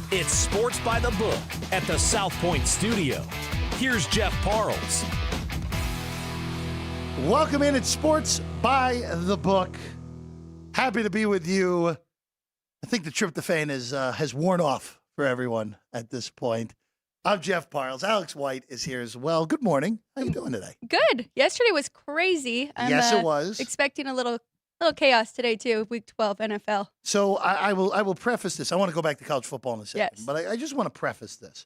It's Sports by the Book at the South Point Studio. Here's Jeff Parles. Welcome in. It's Sports by the Book. Happy to be with you. I think the tryptophan has worn off for everyone at this point. I'm Jeff Parles. Alex White is here as well. Good morning. How are you doing today? Good. Yesterday was crazy. Yes, it was. Expecting a little chaos today too. Week 12 NFL. So I will preface this. I want to go back to college football in a second, Yes. but I just want to preface this.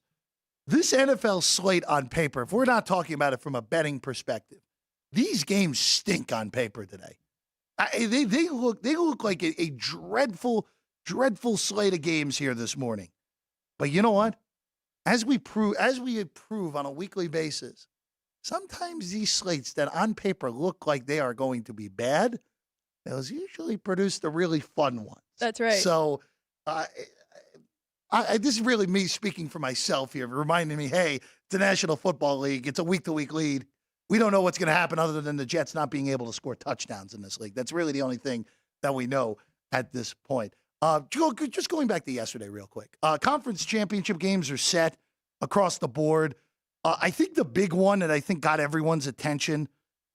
This NFL slate on paper, if we're not talking about it from a betting perspective, these games stink on paper today. They look like a dreadful slate of games here this morning. But you know what? As we prove on a weekly basis, sometimes these slates that on paper look like they are going to be bad, those usually produce the really fun ones. That's right. So this is really me speaking for myself here, reminding me, hey, it's the National Football League. It's a week-to-week lead. We don't know what's going to happen other than the Jets not being able to score touchdowns in this league. That's really the only thing that we know at this point. Just going back to yesterday real quick. Conference championship games are set across the board. I think the big one that I think got everyone's attention,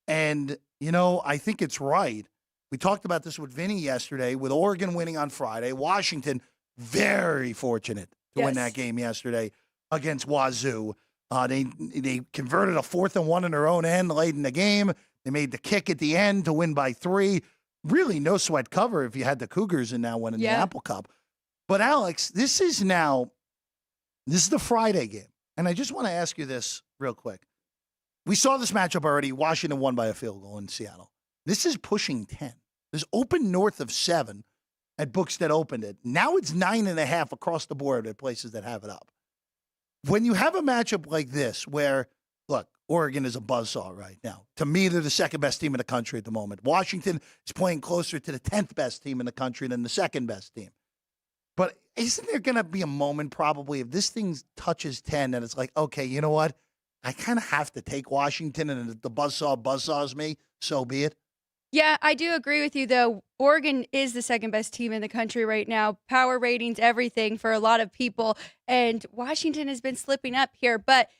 and, I think it's right. We talked about this with Vinny yesterday, with Oregon winning on Friday. Washington, very fortunate to win that game yesterday against Wazoo. They converted a 4th and 1 in their own end late in the game. They made the kick at the end to win by 3. Really no sweat cover if you had the Cougars in that one in the Apple Cup. But, Alex, this is the Friday game. And I just want to ask you this real quick. We saw this matchup already. Washington won by a field goal in Seattle. This is pushing 10. There's open north of 7 at books that opened it. Now it's 9.5 across the board at places that have it up. When you have a matchup like this where, look, Oregon is a buzzsaw right now. To me, they're the second best team in the country at the moment. Washington is playing closer to the 10th best team in the country than the second best team. But isn't there going to be a moment probably if this thing touches 10 and it's like, okay, you know what? I kind of have to take Washington, and if the buzzsaws me, so be it. Yeah, I do agree with you, though. Oregon is the second best team in the country right now. Power ratings, everything for a lot of people. And Washington has been slipping up here. But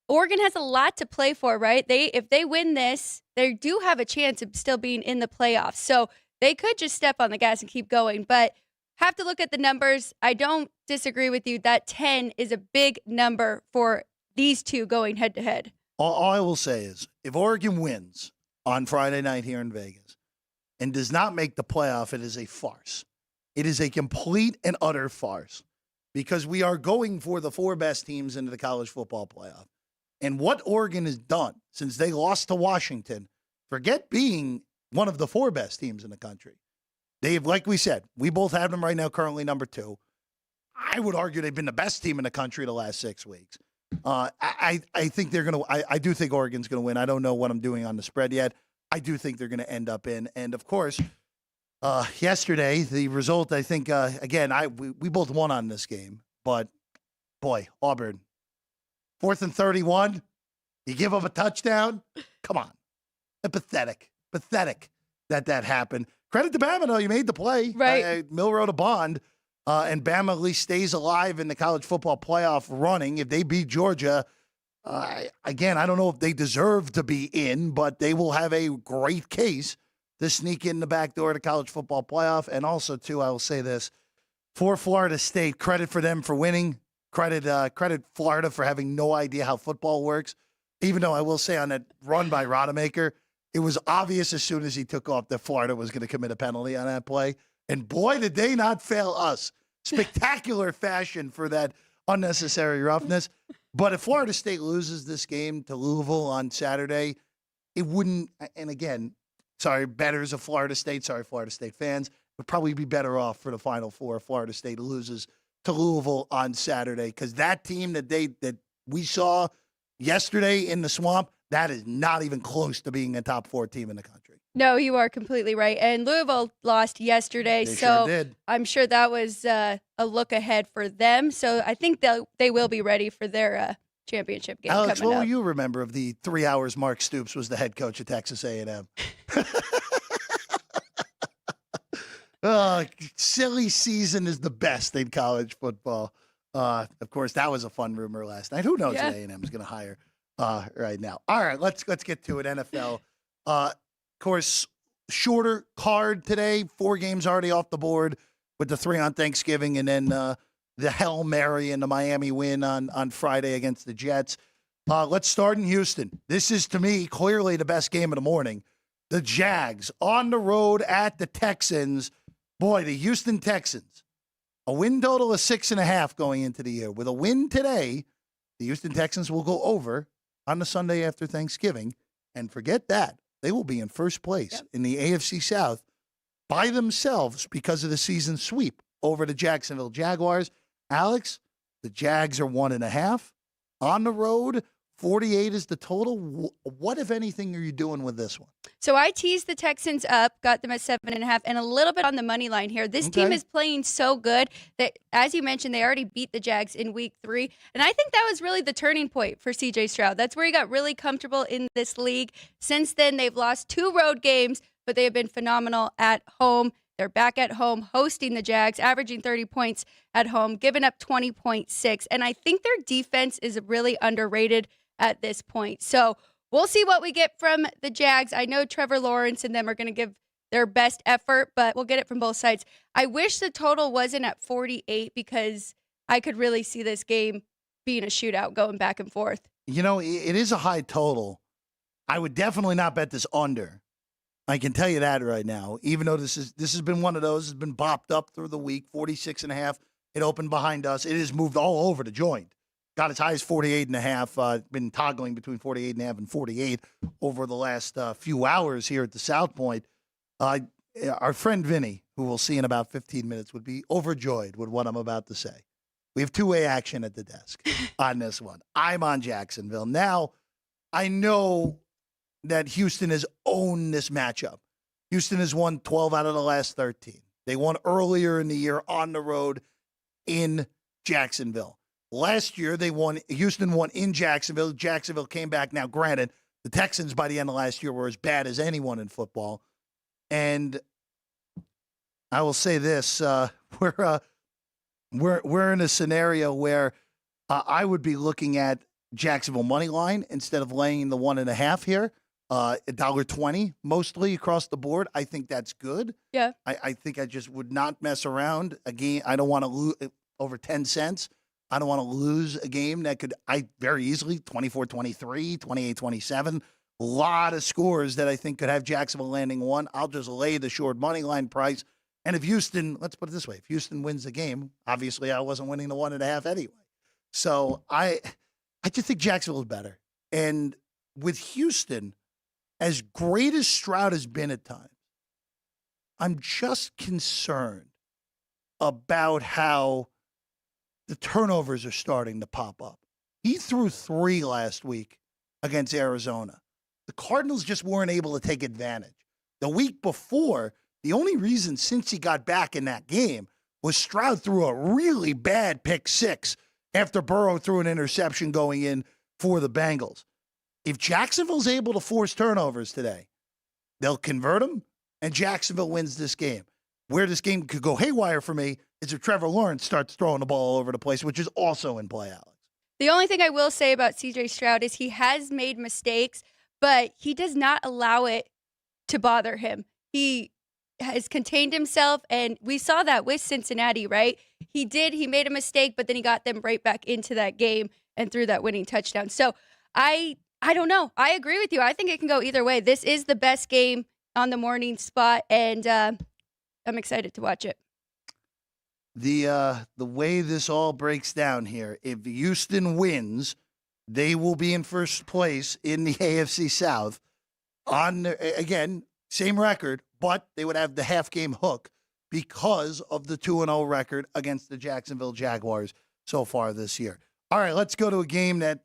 Oregon has a lot to play for, right? If they win this, they do have a chance of still being in the playoffs. So they could just step on the gas and keep going. But have to look at the numbers. I don't disagree with you. That 10 is a big number for these two going head-to-head. All I will say is if Oregon wins on Friday night here in Vegas and does not make the playoff, it is a farce. It is a complete and utter farce because we are going for the 4 best teams into the college football playoff. And what Oregon has done since they lost to Washington, forget being one of the 4 best teams in the country. They've, like we said, we both have them right now currently number 2. I would argue they've been the best team in the country the last 6 weeks. I think they're going to – I do think Oregon's going to win. I don't know what I'm doing on the spread yet. I do think they're going to end up in. And, of course, yesterday, the result, I think, again, we both won on this game. But, boy, Auburn, 4th and 31, you give up a touchdown? Come on. Pathetic that happened. Credit to Bama, though. You made the play. Right. Mill wrote a bond. And Bama at least stays alive in the college football playoff running. If they beat Georgia, again, I don't know if they deserve to be in, but they will have a great case to sneak in the back door to college football playoff. And also, too, I will say this, for Florida State, credit for them for winning. Credit Florida for having no idea how football works. Even though I will say on that run by Rodemaker, it was obvious as soon as he took off that Florida was going to commit a penalty on that play. And boy, did they not fail us. Spectacular fashion for that unnecessary roughness. But if Florida State loses this game to Louisville on Saturday, it wouldn't, and again, sorry, bettors of Florida State, sorry, Florida State fans, would probably be better off for the Final Four if Florida State loses to Louisville on Saturday. Because that team that we saw yesterday in the Swamp, that is not even close to being a top 4 team in the country. No, you are completely right. And Louisville lost yesterday, They so sure did. I'm sure that was a look ahead for them. So I think they will be ready for their championship game Alex, coming what up. will you remember of the 3 hours Mark Stoops was the head coach at Texas A&M? Silly season is the best in college football. Of course, that was a fun rumor last night. Who knows Yeah. what A&M is going to hire right now? All right, let's get to it. NFL. Of course, shorter card today. 4 games already off the board with the 3 on Thanksgiving, and then the Hail Mary and the Miami win on Friday against the Jets. Let's start in Houston. This is, to me, clearly the best game of the morning. The Jags on the road at the Texans. Boy, the Houston Texans. A win total of 6.5 going into the year. With a win today, the Houston Texans will go over on the Sunday after Thanksgiving. And forget that. They will be in first place in the AFC South by themselves because of the season sweep over the Jacksonville Jaguars. Alex, the Jags are 1.5 on the road. 48 is the total. What, if anything, are you doing with this one? So I teased the Texans up, got them at 7.5, and a little bit on the money line here. This team is playing so good that, as you mentioned, they already beat the Jags in week 3. And I think that was really the turning point for CJ Stroud. That's where he got really comfortable in this league. Since then, they've lost 2 road games, but they have been phenomenal at home. They're back at home hosting the Jags, averaging 30 points at home, giving up 20.6. And I think their defense is really underrated at this point. So we'll see what we get from the Jags. I know Trevor Lawrence and them are going to give their best effort, but we'll get it from both sides. I wish the total wasn't at 48 because I could really see this game being a shootout going back and forth. You know, it is a high total. I would definitely not bet this under. I can tell you that right now, even though this has been one of those, it's been bopped up through the week, 46.5. It opened behind us. It has moved all over the joint. Got as high as 48.5. Been toggling between 48.5 and 48 over the last few hours here at the South Point. Our friend Vinny, who we'll see in about 15 minutes, would be overjoyed with what I'm about to say. We have 2-way action at the desk on this one. I'm on Jacksonville. Now, I know that Houston has owned this matchup. Houston has won 12 out of the last 13. They won earlier in the year on the road in Jacksonville. Last year, Houston won in Jacksonville. Jacksonville came back. Now, granted, the Texans by the end of last year were as bad as anyone in football. And I will say this, we're in a scenario where I would be looking at Jacksonville money line instead of laying the 1.5 here. $1.20 mostly across the board. I think that's good. Yeah. I think I just would not mess around. Again, I don't want to lose over 10 cents. I don't want to lose a game that could, very easily, 24-23, 28-27. A lot of scores that I think could have Jacksonville landing 1. I'll just lay the short money line price. And if Houston, let's put it this way, if Houston wins the game, obviously I wasn't winning the 1.5 anyway. So I just think Jacksonville is better. And with Houston, as great as Stroud has been at times, I'm just concerned about how the turnovers are starting to pop up. He threw 3 last week against Arizona. The Cardinals just weren't able to take advantage. The week before, the only reason since he got back in that game was Stroud threw a really bad pick 6 after Burrow threw an interception going in for the Bengals. If Jacksonville's able to force turnovers today, they'll convert them, and Jacksonville wins this game. Where this game could go haywire for me is if Trevor Lawrence starts throwing the ball all over the place, which is also in play, Alex. The only thing I will say about CJ Stroud is he has made mistakes, but he does not allow it to bother him. He has contained himself, and we saw that with Cincinnati, right? He made a mistake, but then he got them right back into that game and threw that winning touchdown. So I don't know. I agree with you. I think it can go either way. This is the best game on the morning spot, and I'm excited to watch it. The way this all breaks down here, if Houston wins, they will be in first place in the AFC South. Again, same record, but they would have the half-game hook because of the 2-0 record against the Jacksonville Jaguars so far this year. All right, let's go to a game that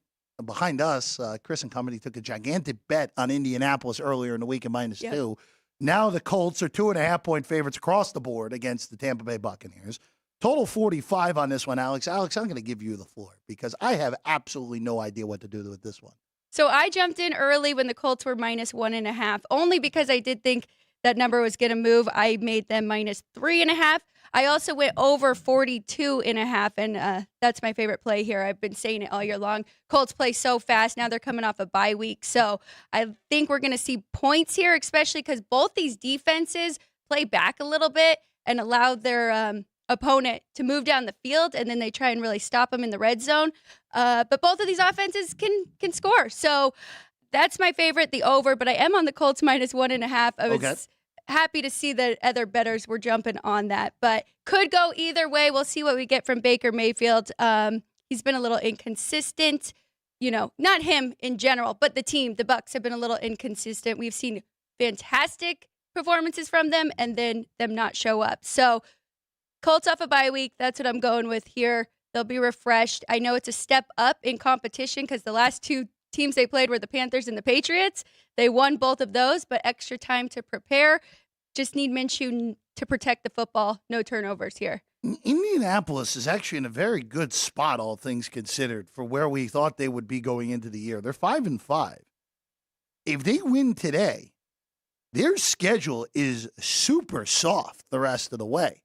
behind us, Chris and company took a gigantic bet on Indianapolis earlier in the week at -2. Now the Colts are 2.5-point favorites across the board against the Tampa Bay Buccaneers. Total 45 on this one, Alex. Alex, I'm going to give you the floor because I have absolutely no idea what to do with this one. So I jumped in early when the Colts were -1.5, only because I did think that number was going to move. I made them -3.5. I also went over 42.5, and that's my favorite play here. I've been saying it all year long. Colts play so fast. Now they're coming off a bye week. So I think we're going to see points here, especially because both these defenses play back a little bit and allow their opponent to move down the field, and then they try and really stop them in the red zone. But both of these offenses can score. So that's my favorite, the over, but I am on the Colts -1.5. I was happy to see that other bettors were jumping on that, but could go either way. We'll see what we get from Baker Mayfield. He's been a little inconsistent, not him in general, but the team, the Bucs, have been a little inconsistent. We've seen fantastic performances from them and then them not show up. So Colts off a bye week. That's what I'm going with here. They'll be refreshed. I know it's a step up in competition because the last two teams they played were the Panthers and the Patriots. They won both of those, but extra time to prepare. Just need Minshew to protect the football. No turnovers here. Indianapolis is actually in a very good spot, all things considered, for where we thought they would be going into the year. They're 5-5. If they win today, their schedule is super soft the rest of the way.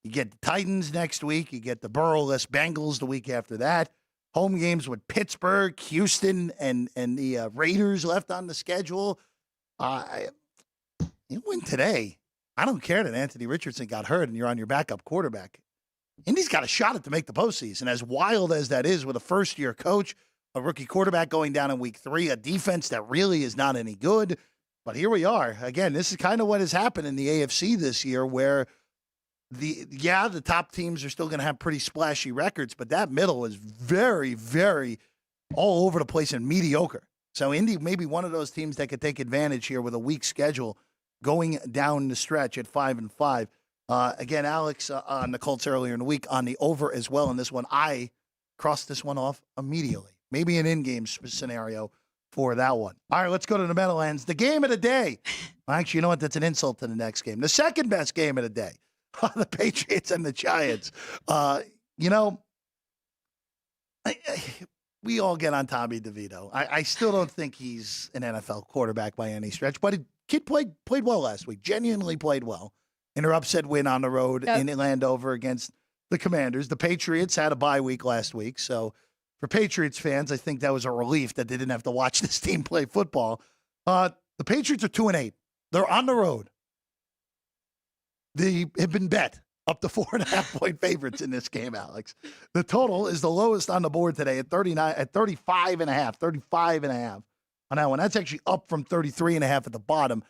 You get the Titans next week. You get the Burrow-less Bengals the week after that. Home games with Pittsburgh, Houston, and the Raiders left on the schedule. You win today. I don't care that Anthony Richardson got hurt and you're on your backup quarterback. Indy's got a shot at to make the postseason. As wild as that is with a first-year coach, a rookie quarterback going down in week 3, a defense that really is not any good. But here we are. Again, this is kind of what has happened in the AFC this year where the top teams are still going to have pretty splashy records, but that middle is very, very all over the place and mediocre. So Indy may be one of those teams that could take advantage here with a weak schedule going down the stretch at 5-5. Again, Alex on the Colts earlier in the week on the over as well in this one. I crossed this one off immediately. Maybe an in-game scenario for that one. All right, let's go to the Meadowlands. The game of the day. Actually, you know what? That's an insult to the next game. The second best game of the day. The Patriots and the Giants. We all get on Tommy DeVito. I still don't think he's an NFL quarterback by any stretch, but kid played well last week. Genuinely played well in her upset win on the road in Landover against the Commanders. The Patriots had a bye week last week, so for Patriots fans, I think that was a relief that they didn't have to watch this team play football. The Patriots are 2-8. They're on the road. They have been bet up to 4.5-point favorites in this game, Alex. The total is the lowest on the board today at 35.5 on that one. That's actually up from 33.5 at the bottom.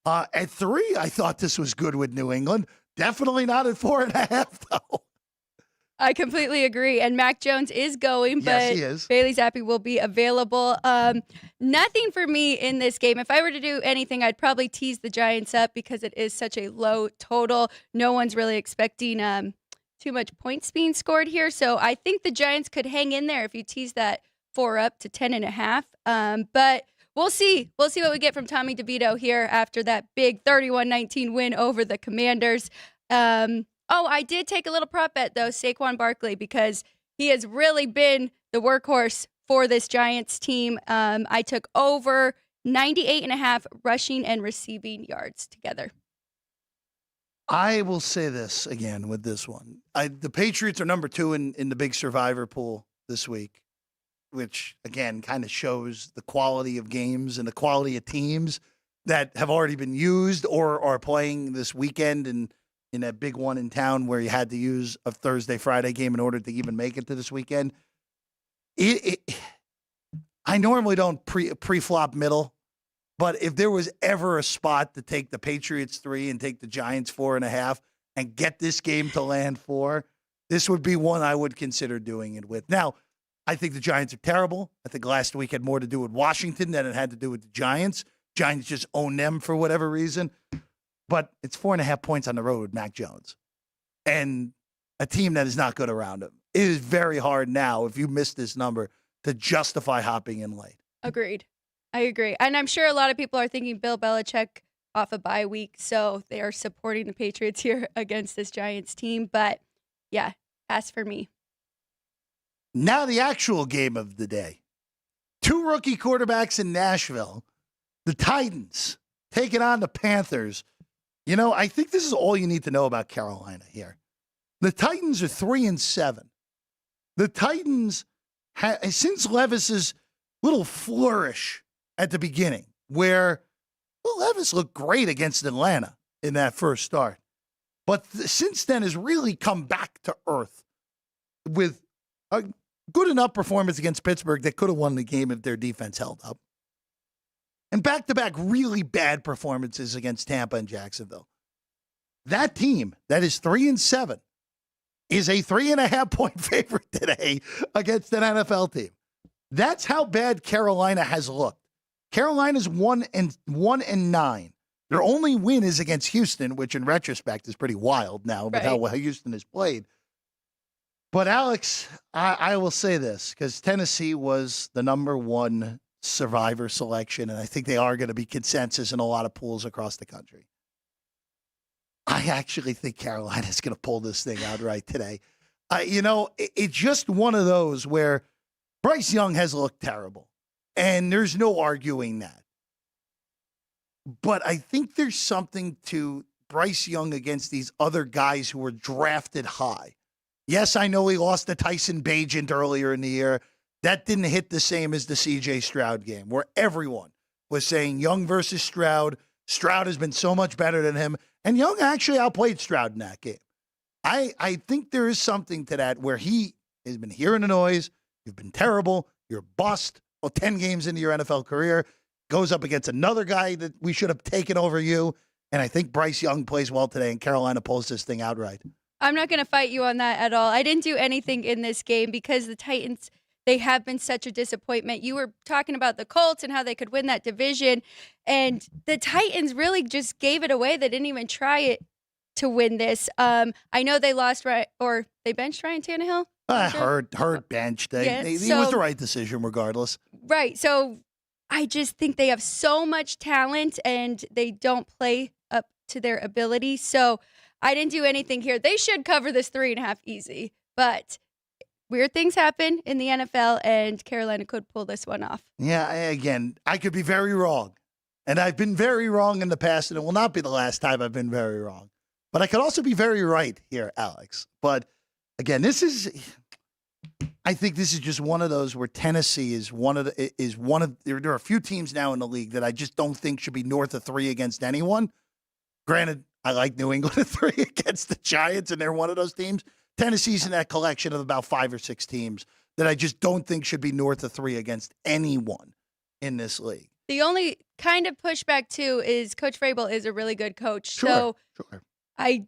At 3, I thought this was good with New England. Definitely not at 4.5, though. I completely agree. And Mac Jones is going, but yes, he is. Bailey Zappi will be available. Nothing for me in this game. If I were to do anything, I'd probably tease the Giants up because it is such a low total. No one's really expecting too much points being scored here. So I think the Giants could hang in there if you tease that 4 up to 10.5. But we'll see. We'll see what we get from Tommy DeVito here after that big 31-19 win over the Commanders. I did take a little prop bet, though, Saquon Barkley, because he has really been the workhorse for this Giants team. I took over 98.5 rushing and receiving yards together. I will say this again with this one. The Patriots are number 2 in the big survivor pool this week, which, again, kind of shows the quality of games and the quality of teams that have already been used or are playing this weekend and in that big one in town where you had to use a Thursday, Friday game in order to even make it to this weekend. I normally don't pre-flop middle, but if there was ever a spot to take the Patriots 3 and take the Giants 4.5 and get this game to land 4, this would be one I would consider doing it with. Now, I think the Giants are terrible. I think last week had more to do with Washington than it had to do with the Giants. Giants just own them for whatever reason. But it's 4.5 points on the road with Mac Jones and a team that is not good around him. It is very hard now, if you miss this number, to justify hopping in late. Agreed. I agree. And I'm sure a lot of people are thinking Bill Belichick off a bye week, so they are supporting the Patriots here against this Giants team. But, yeah, pass for me. Now the actual game of the day. 2 rookie quarterbacks in Nashville. The Titans taking on the Panthers. You know, I think this is all you need to know about Carolina here. The Titans are 3-7. The Titans, since Levis's little flourish at the beginning, where Levis looked great against Atlanta in that first start, but since then has really come back to earth with a good enough performance against Pittsburgh that could have won the game if their defense held up. And back-to-back really bad performances against Tampa and Jacksonville. That team that is 3-7 is a 3.5-point favorite today against an NFL team. That's how bad Carolina has looked. Carolina's 1-9. Their only win is against Houston, which in retrospect is pretty wild now with how well Houston has played. But Alex, I will say this, because Tennessee was the number one survivor selection, and I think they are going to be consensus in a lot of pools across the country. I actually think Carolina's going to pull this thing out right today. It's just one of those where Bryce Young has looked terrible, and there's no arguing that. But I think there's something to Bryce Young against these other guys who were drafted high. Yes, I know he lost to Tyson Bagent earlier in the year. That didn't hit the same as the C.J. Stroud game, where everyone was saying Young versus Stroud. Stroud has been so much better than him, and Young actually outplayed Stroud in that game. I think there is something to that where he has been hearing the noise. You've been terrible. You're a bust. Well, 10 games into your NFL career, goes up against another guy that we should have taken over you, and I think Bryce Young plays well today, and Carolina pulls this thing outright. I'm not going to fight you on that at all. I didn't do anything in this game because the Titans, they have been such a disappointment. You were talking about the Colts and how they could win that division, and the Titans really just gave it away. They didn't even try it to win this. I know they lost, or they benched Ryan Tannehill. Hurt benched. It was the right decision regardless. Right. So I just think they have so much talent, and they don't play up to their ability. So I didn't do anything here. They should cover this 3.5 easy, but weird things happen in the NFL, and Carolina could pull this one off. Yeah, again, I could be very wrong, and I've been very wrong in the past, and it will not be the last time I've been very wrong. But I could also be very right here, Alex. But again, I think this is just one of those where Tennessee is one of. There are a few teams now in the league that I just don't think should be north of 3 against anyone. Granted, I like New England at 3 against the Giants, and they're one of those teams. Tennessee's in that collection of about 5 or 6 teams that I just don't think should be north of 3 against anyone in this league. The only kind of pushback, too, is Coach Vrabel is a really good coach. Sure. I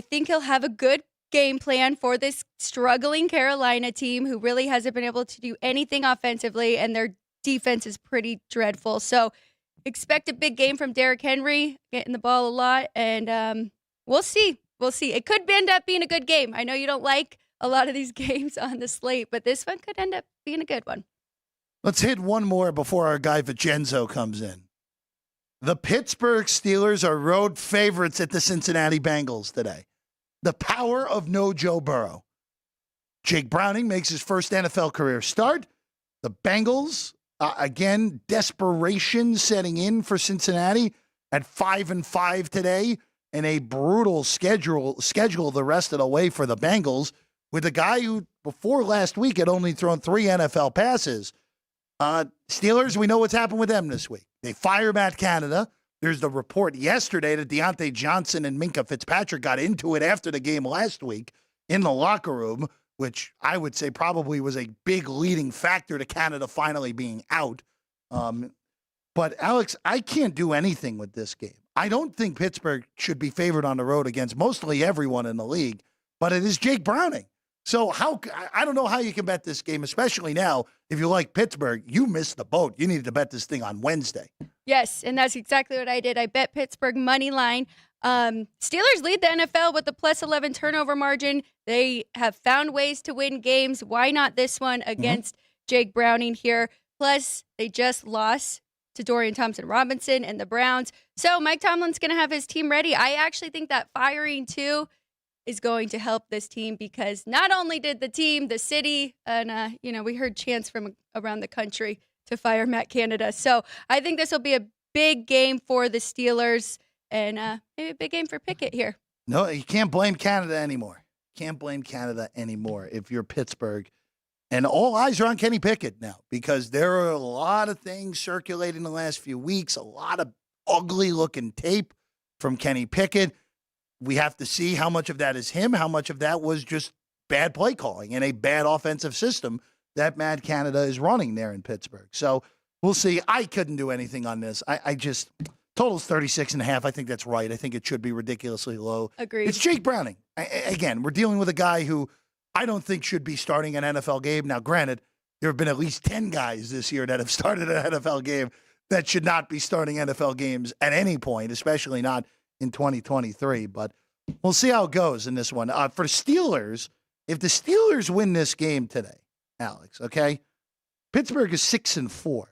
think he'll have a good game plan for this struggling Carolina team who really hasn't been able to do anything offensively, and their defense is pretty dreadful. So expect a big game from Derrick Henry, getting the ball a lot, and we'll see. We'll see. It could end up being a good game. I know you don't like a lot of these games on the slate, but this one could end up being a good one. Let's hit one more before our guy Vincenzo comes in. The Pittsburgh Steelers are road favorites at the Cincinnati Bengals today. The power of no Joe Burrow. Jake Browning makes his first NFL career start. The Bengals, again, desperation setting in for Cincinnati at 5-5 today, and a brutal schedule the rest of the way for the Bengals with a guy who before last week had only thrown 3 NFL passes. Steelers, we know what's happened with them this week. They fire Matt Canada. There's the report yesterday that Deontay Johnson and Minka Fitzpatrick got into it after the game last week in the locker room, which I would say probably was a big leading factor to Canada finally being out. But, Alex, I can't do anything with this game. I don't think Pittsburgh should be favored on the road against mostly everyone in the league, but it is Jake Browning. So I don't know how you can bet this game, especially now. If you like Pittsburgh, you missed the boat. You needed to bet this thing on Wednesday. Yes, and that's exactly what I did. I bet Pittsburgh money line. Steelers lead the NFL with the plus 11 turnover margin. They have found ways to win games. Why not this one against Jake Browning here? Plus, they just lost to Dorian Thompson-Robinson and the Browns. So Mike Tomlin's going to have his team ready. I actually think that firing, too, is going to help this team because not only did the team, the city, and, we heard chants from around the country to fire Matt Canada. So I think this will be a big game for the Steelers, and maybe a big game for Pickett here. No, you can't blame Canada anymore. Can't blame Canada anymore if you're Pittsburgh. And all eyes are on Kenny Pickett now because there are a lot of things circulating the last few weeks, a lot of ugly-looking tape from Kenny Pickett. We have to see how much of that is him, how much of that was just bad play calling and a bad offensive system that Mad Canada is running there in Pittsburgh. So we'll see. I couldn't do anything on this. I just total's 36.5. I think that's right. I think it should be ridiculously low. Agreed. It's Jake Browning. Again, we're dealing with a guy who I don't think should be starting an NFL game. Now, granted, there have been at least 10 guys this year that have started an NFL game that should not be starting NFL games at any point, especially not in 2023. But we'll see how it goes in this one. For Steelers, if the Steelers win this game today, Alex, okay, Pittsburgh is 6-4.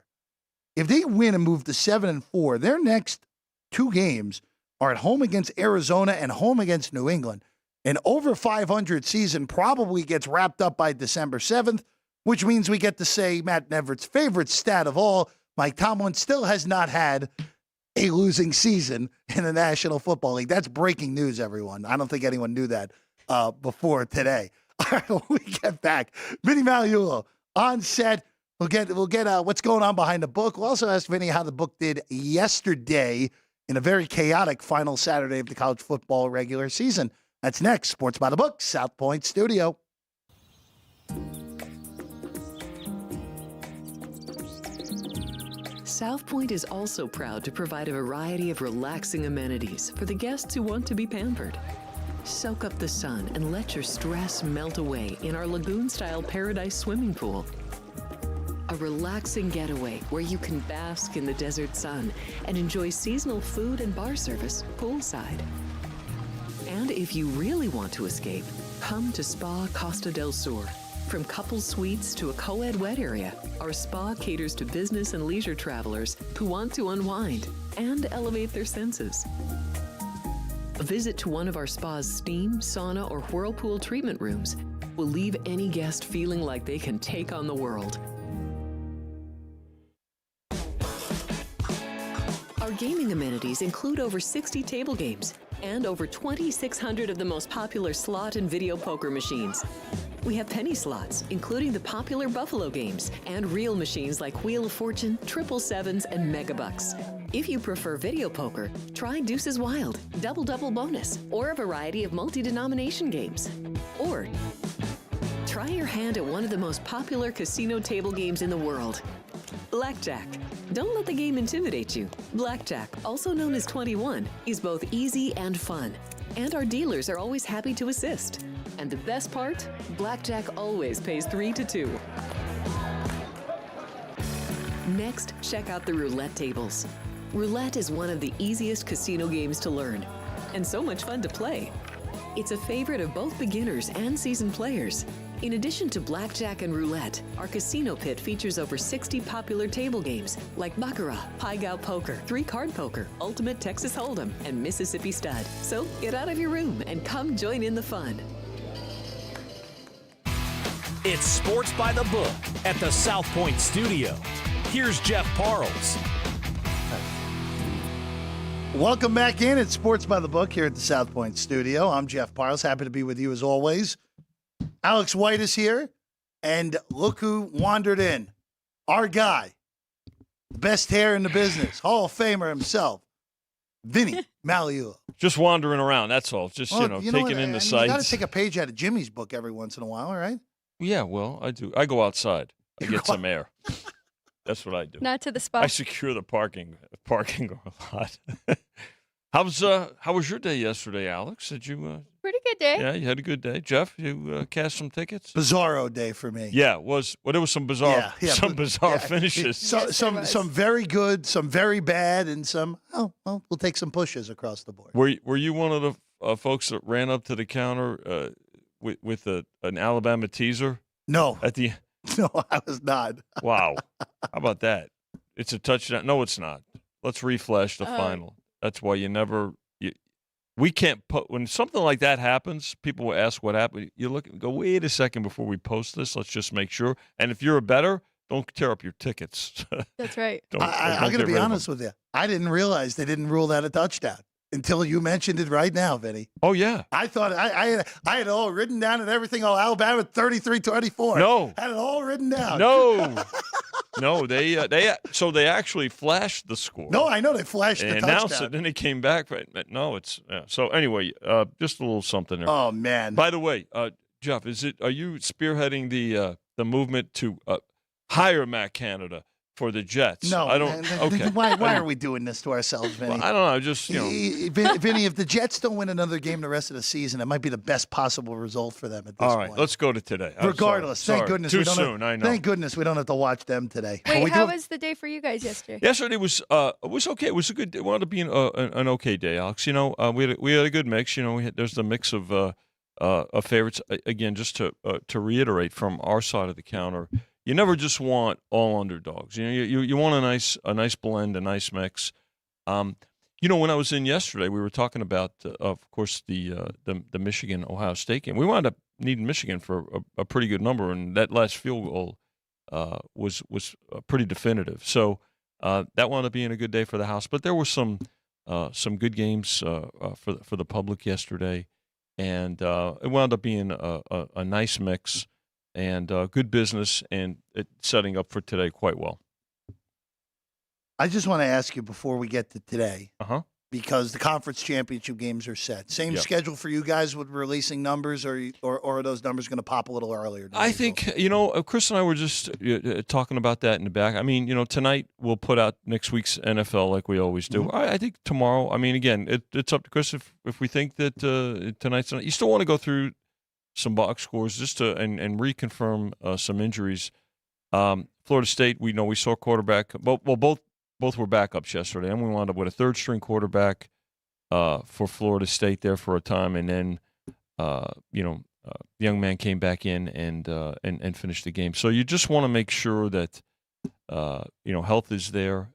If they win and move to 7-4, their next two games are at home against Arizona and home against New England. An over 500 season probably gets wrapped up by December 7th, which means we get to say Matt Nevert's favorite stat of all, Mike Tomlin still has not had a losing season in the National Football League. That's breaking news, everyone. I don't think anyone knew that before today. All right, when we get back, Vinny Magliulo on set. We'll get what's going on behind the book. We'll also ask Vinny how the book did yesterday in a very chaotic final Saturday of the college football regular season. That's next. Sports by the Book, South Point Studio. South Point is also proud to provide a variety of relaxing amenities for the guests who want to be pampered. Soak up the sun and let your stress melt away in our lagoon-style paradise swimming pool. A relaxing getaway where you can bask in the desert sun and enjoy seasonal food and bar service poolside. And if you really want to escape, come to Spa Costa del Sur. From couple suites to a co-ed wet area, our spa caters to business and leisure travelers who want to unwind and elevate their senses. A visit to one of our spa's steam, sauna, or whirlpool treatment rooms will leave any guest feeling like they can take on the world. Our gaming amenities include over 60 table games and over 2,600 of the most popular slot and video poker machines. We have penny slots, including the popular Buffalo games, and real machines like Wheel of Fortune, Triple Sevens, and Megabucks. If you prefer video poker, try Deuces Wild, Double Double Bonus, or a variety of multi-denomination games. Or try your hand at one of the most popular casino table games in the world, Blackjack. Don't let the game intimidate you. Blackjack, also known as 21, is both easy and fun. And our dealers are always happy to assist. And the best part? Blackjack always pays 3 to 2. Next, check out the roulette tables. Roulette is one of the easiest casino games to learn, and so much fun to play. It's a favorite of both beginners and seasoned players. In addition to blackjack and roulette, our casino pit features over 60 popular table games like Baccarat, Pai Gow Poker, 3-Card Poker, Ultimate Texas Hold'em, and Mississippi Stud. So get out of your room and come join in the fun. It's Sports by the Book at the South Point Studio. Here's Jeff Parles. Welcome back in. It's Sports by the Book here at the South Point Studio. I'm Jeff Parles. Happy to be with you as always. Alex White is here, and look who wandered in. Our guy, the best hair in the business, Hall of Famer himself, Vinny Magliulo. Just wandering around, that's all. Just, taking in the sights. You got to take a page out of Jimmy's book every once in a while, right? Yeah, well, I do. I go outside. I get some air. That's what I do. Not to the spot. I secure the parking lot. How was your day yesterday, Alex? Did you? Pretty good day. Yeah, you had a good day. Jeff, you cashed some tickets? Bizarro day for me. Yeah, there was some bizarre, finishes. Some very good, some very bad, and some. Oh, well, we'll take some pushes across the board. Were you one of the folks that ran up to the counter with an Alabama teaser? No. At the. No, I was not. Wow. How about that? It's a touchdown. No, it's not. Let's refresh the final. That's why we can't put, when something like that happens, people will ask what happened. You look and go, wait a second before we post this. Let's just make sure. And if you're a bettor, don't tear up your tickets. That's right. I'm going to be honest with you. I didn't realize they didn't rule that a touchdown. Until you mentioned it right now, Vinny. Oh, yeah. I thought I had it all written down and everything. Oh, Alabama 33-24. No. Had it all written down. No. No, they actually flashed the score. No, I know they flashed the and touchdown. announced it, then they came back. But no, it's so anyway. Just a little something there. Oh man! By the way, Jeff, are you spearheading the movement to hire Matt Canada for the Jets? No, I don't. Okay, why are we doing this to ourselves, Vinny? Well, I don't know. Just Vinny, if the Jets don't win another game the rest of the season, it might be the best possible result for them at this all point. right, let's go to today. Regardless, thank goodness too we don't soon. have, I know. Thank goodness we don't have to watch them today. Wait, how was the day for you guys yesterday? Yesterday was okay. It was a good. It wound up being an okay day, Alex. We had a good mix. There's the mix of favorites. Again, just to reiterate from our side of the counter, you never just want all underdogs. You want a nice blend, a nice mix. When I was in yesterday, we were talking about, of course, the Michigan Ohio State game. We wound up needing Michigan for a pretty good number, and that last field goal was pretty definitive. So that wound up being a good day for the house. But there were some good games for the public yesterday, and it wound up being a nice mix and good business, and it setting up for today quite well. I just want to ask you before we get to today, because the conference championship games are set. Same schedule for you guys with releasing numbers, or are those numbers going to pop a little earlier? I think, Chris and I were just talking about that in the back. I mean, tonight we'll put out next week's NFL like we always do. Mm-hmm. I think tomorrow, I mean, again, it's up to Chris if we think that tonight's – you still want to go through some box scores just to and reconfirm some injuries. Florida State, we saw quarterback. Both were backups yesterday, and we wound up with a third-string quarterback for Florida State there for a time, and then the young man came back in and finished the game. So you just want to make sure that health is there.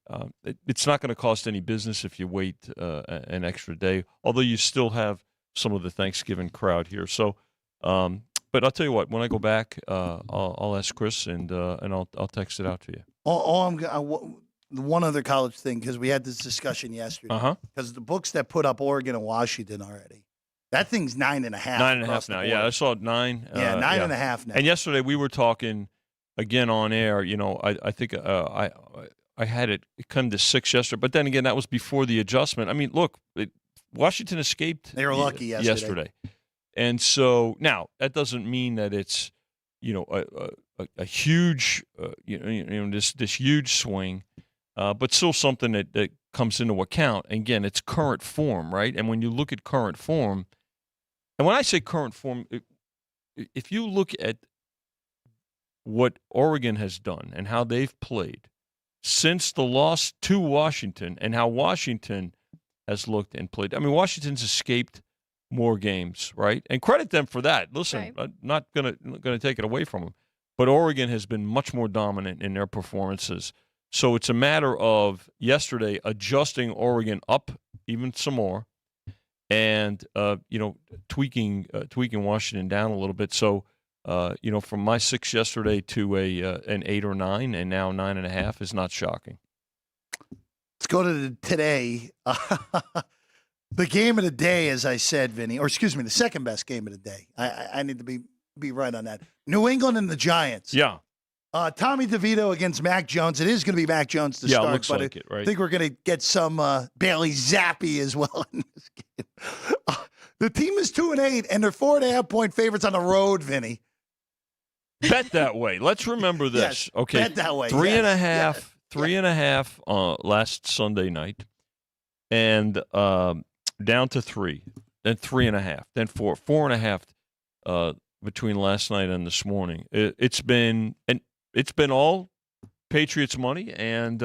It's not going to cost any business if you wait an extra day, although you still have some of the Thanksgiving crowd here. So. But I'll tell you what. When I go back, I'll ask Chris and I'll text it out to you. One other college thing, because we had this discussion yesterday. Because the books that put up Oregon and Washington already, that thing's 9.5. 9.5 now. Yeah, I saw it 9. Yeah, 9.5 now. And yesterday we were talking again on air. I think I had it come to 6 yesterday, but then again that was before the adjustment. I mean, look, Washington escaped. They were lucky yesterday. And so now that doesn't mean that it's, a huge, this huge swing, but still something that comes into account. And again, it's current form, right? And when you look at current form, and when I say current form, if you look at what Oregon has done and how they've played since the loss to Washington and how Washington has looked and played. I mean, Washington's escaped more games, right? And credit them for that. Listen, right. I'm not gonna take it away from them, but Oregon has been much more dominant in their performances. So it's a matter of yesterday adjusting Oregon up even some more, and tweaking Washington down a little bit. So from my 6 yesterday to an 8 or 9, and now 9.5 is not shocking. Let's go to today. The game of the day, as I said, Vinny, or excuse me, the second best game of the day. I need to be right on that. New England and the Giants. Yeah. Tommy DeVito against Mac Jones. It is going to be Mac Jones to start, looks but like it, right? I think we're going to get some Bailey Zappi as well in this game. The team is 2-8, and they're 4.5-point favorites on the road, Vinny. Bet that way. Let's remember this. Yes, okay. bet that way. 3.5 last Sunday night, and down to 3, then 3.5, then 4, 4.5 between last night and this morning. It's been all Patriots money, and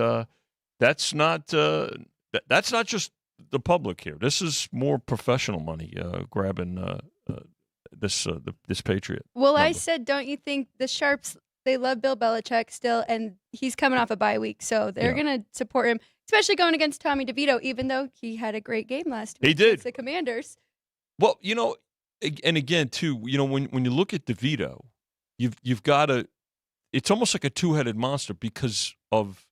that's not just the public here. This is more professional money grabbing this Patriot. Well, number. I said, don't you think the Sharps, they love Bill Belichick still, and he's coming off a bye week, so they're going to support him, especially going against Tommy DeVito, even though he had a great game last week. He did. Against the Commanders. Well, and again, too, when you look at DeVito, you've got to – it's almost like a two-headed monster because of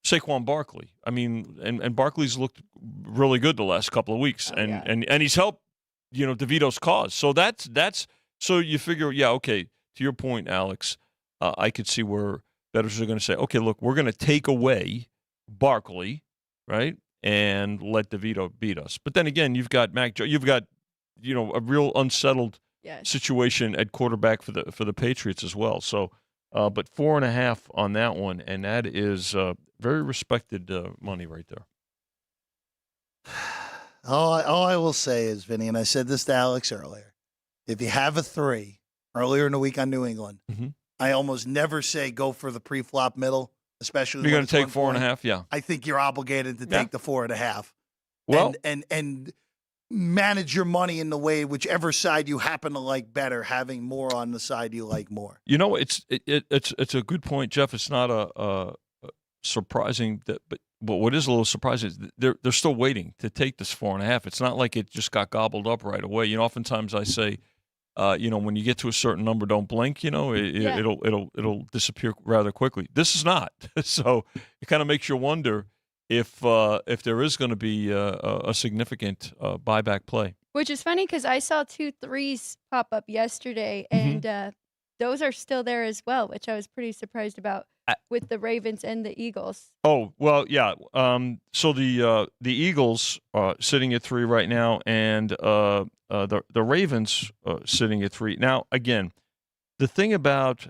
Saquon Barkley. I mean, and Barkley's looked really good the last couple of weeks, and he's helped, DeVito's cause. So that's so you figure, okay. To your point, Alex, I could see where bettors are going to say, okay, look, we're going to take away Barkley, right, and let DeVito beat us. But then again, you've got you've got a real unsettled situation at quarterback for the Patriots as well. So, but 4.5 on that one, and that is very respected money right there. All I will say is, Vinny, and I said this to Alex earlier, if you have a 3 earlier in the week on New England, I almost never say go for the pre-flop middle, especially you're going to take 4.5. Yeah, I think you're obligated to take the 4.5. Well, and manage your money in the way whichever side you happen to like better, having more on the side you like more. It's a good point, Jeff. It's not a surprising but what is a little surprising is they're still waiting to take this 4.5. It's not like it just got gobbled up right away. Oftentimes I say, when you get to a certain number, don't blink. It'll disappear rather quickly. This is not. So it kind of makes you wonder if there is going to be a significant buyback play. Which is funny because I saw 2 3s pop up yesterday, and those are still there as well, which I was pretty surprised about with the Ravens and the Eagles. Oh, well, yeah. So the Eagles sitting at 3 right now, and the Ravens sitting at 3. Now, again, the thing about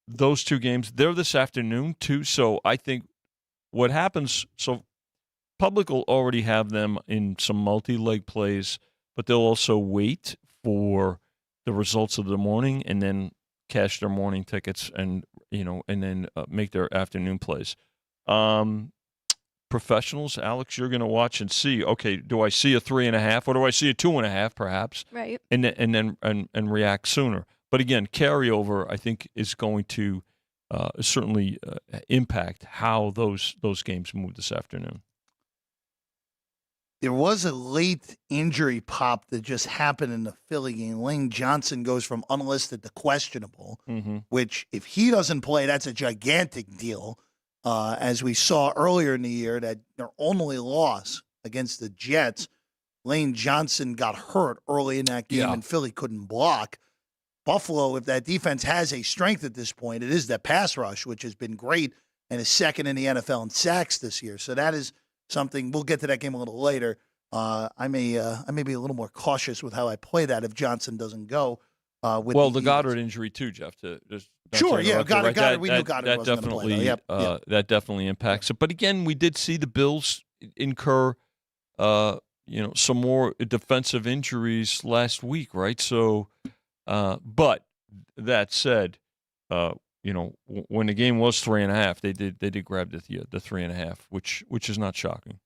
those 2 games, they're this afternoon too. So I think what happens, so public will already have them in some multi-leg plays, but they'll also wait for the results of the morning and then cash their morning tickets and then make their afternoon plays. Professionals, Alex, you're going to watch and see, okay, do I see a 3.5 or do I see a 2.5 perhaps? Right. And then react sooner. But again, carryover, I think, is going to certainly impact how those games move this afternoon. There was a late injury pop that just happened in the Philly game. Lane Johnson goes from unlisted to questionable, which if he doesn't play, that's a gigantic deal. As we saw earlier in the year, that their only loss against the Jets, Lane Johnson got hurt early in that game and Philly couldn't block. Buffalo, if that defense has a strength at this point, it is that pass rush, which has been great and is second in the NFL in sacks this year. So that is something. We'll get to that game a little later. I may be a little more cautious with how I play that if Johnson doesn't go. With the Goddard injury too, Jeff. Sure, yeah, Goddard. We knew Goddard wasn't going to play. Yep. That definitely impacts it. But again, we did see the Bills incur, some more defensive injuries last week, right? So, but that said, when the game was 3.5, they did grab the 3.5, which is not shocking.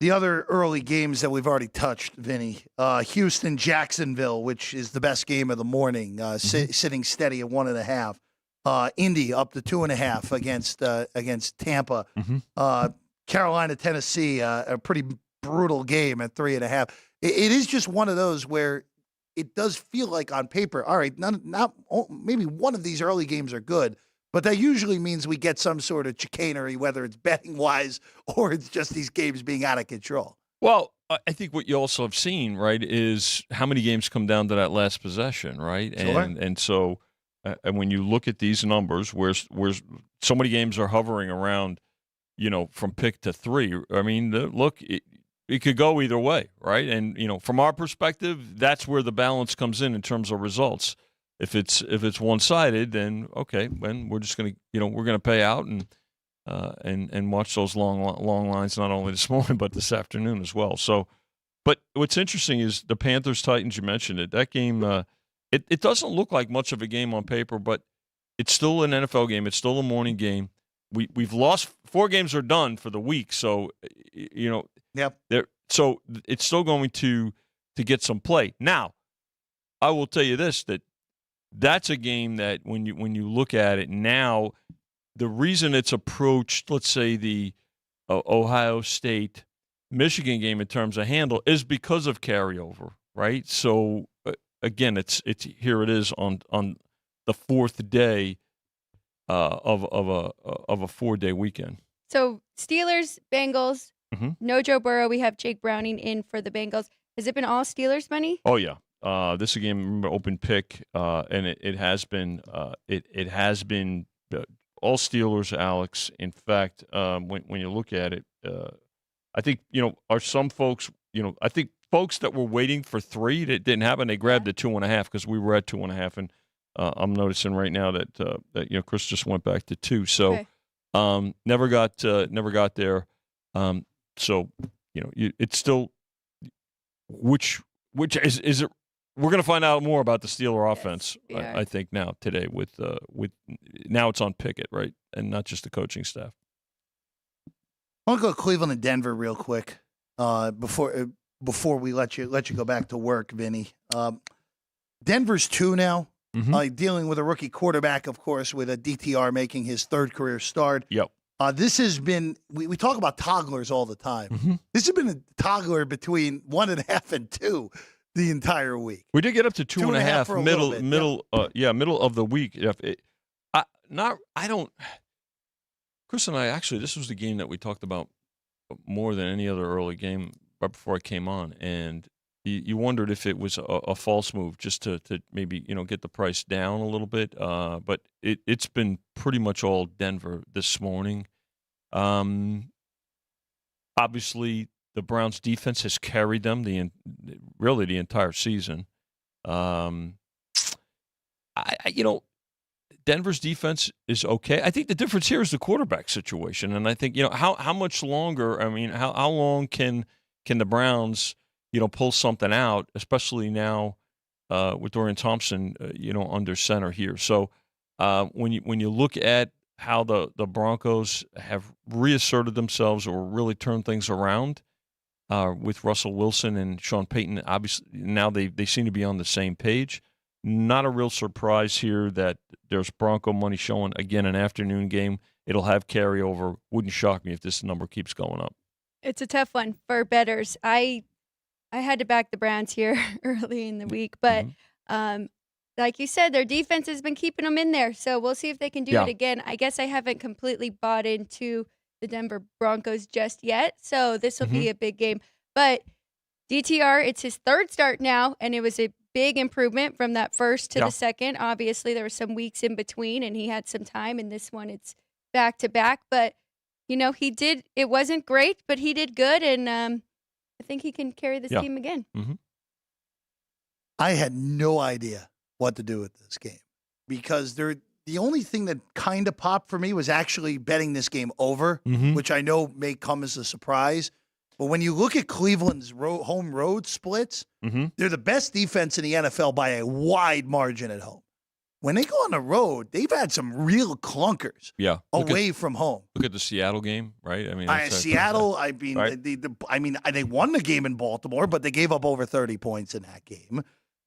The other early games that we've already touched, Vinny, Houston, Jacksonville, which is the best game of the morning, sitting steady at 1.5. Indy up to 2.5 against Tampa. Carolina, Tennessee, a pretty brutal game at 3.5. It is just one of those where it does feel like on paper, all right, maybe one of these early games are good, but that usually means we get some sort of chicanery, whether it's betting-wise or it's just these games being out of control. Well, I think what you also have seen, right, is how many games come down to that last possession, right? Sure. And so and when you look at these numbers, where so many games are hovering around, from pick to 3, I mean, look, it could go either way, right? And, from our perspective, that's where the balance comes in terms of results. If it's one-sided, then okay, then we're just going to, we're going to pay out and watch those long lines, not only this morning but this afternoon as well. So, but what's interesting is the Panthers-Titans. You mentioned it. That game, it doesn't look like much of a game on paper, but it's still an NFL game. It's still a morning game. We've lost 4 games are done for the week, so Yep. So it's still going to get some play. Now, I will tell you this, that's a game that when you look at it now, the reason it's approached, let's say, the Ohio State Michigan game in terms of handle is because of carryover, right? So again, it's here it is on the 4th day. of a 4-day weekend. So Steelers, Bengals, Mhm. no Joe Burrow. We have Jake Browning in for the Bengals. Has it been all Steelers money? Oh yeah, this again, remember, open pick, and it has been it has been all Steelers, Alex. In fact, when you look at it, I think are some folks I think folks that were waiting for 3 that didn't happen, they grabbed the 2.5 because we were at 2.5, and I'm noticing right now that Chris just went back to 2, so never got there. So it's still which is it? We're going to find out more about the Steeler offense. Yes, I think now today with now it's on Pickett, right, and not just the coaching staff. I want to go to Cleveland and Denver real quick before we let you go back to work, Vinny. Denver's 2 now, dealing with a rookie quarterback, of course, with a DTR making his 3rd career start. Yep. This has been we talk about togglers all the time. Mm-hmm. This has been a toggler between 1.5 and 2 the entire week. We did get up to 2.5 for a little bit, middle of the week. Chris and I, actually, this was the game that we talked about more than any other early game right before I came on, and you wondered if it was a false move just to maybe get the price down a little bit. But it's been pretty much all Denver this morning. Obviously, the Browns' defense has carried them really the entire season. Denver's defense is okay. I think the difference here is the quarterback situation, and I think how much longer. I mean, how long can the Browns pull something out, especially now with Dorian Thompson under center here. So when you look at how the Broncos have reasserted themselves or really turned things around with Russell Wilson and Sean Payton, obviously now they seem to be on the same page. Not a real surprise here that there's Bronco money showing, again, an afternoon game. It'll have carryover. Wouldn't shock me if this number keeps going up. It's a tough one for bettors. I had to back the Browns here early in the week, but like you said, their defense has been keeping them in there. So we'll see if they can do it again. I guess I haven't completely bought into the Denver Broncos just yet, so this will be a big game. But DTR, it's his 3rd start now, and it was a big improvement from that first to the second. Obviously, there were some weeks in between, and he had some time. And this one, it's back to back. But he did. It wasn't great, but he did good, and I think he can carry this team again. Mm-hmm. I had no idea what to do with this game because the only thing that kind of popped for me was actually betting this game over, which I know may come as a surprise. But when you look at Cleveland's home road splits, they're the best defense in the NFL by a wide margin at home. When they go on the road, they've had some real clunkers away from home. Look at the Seattle game, right? I mean, Seattle, right? They won the game in Baltimore, but they gave up over 30 points in that game.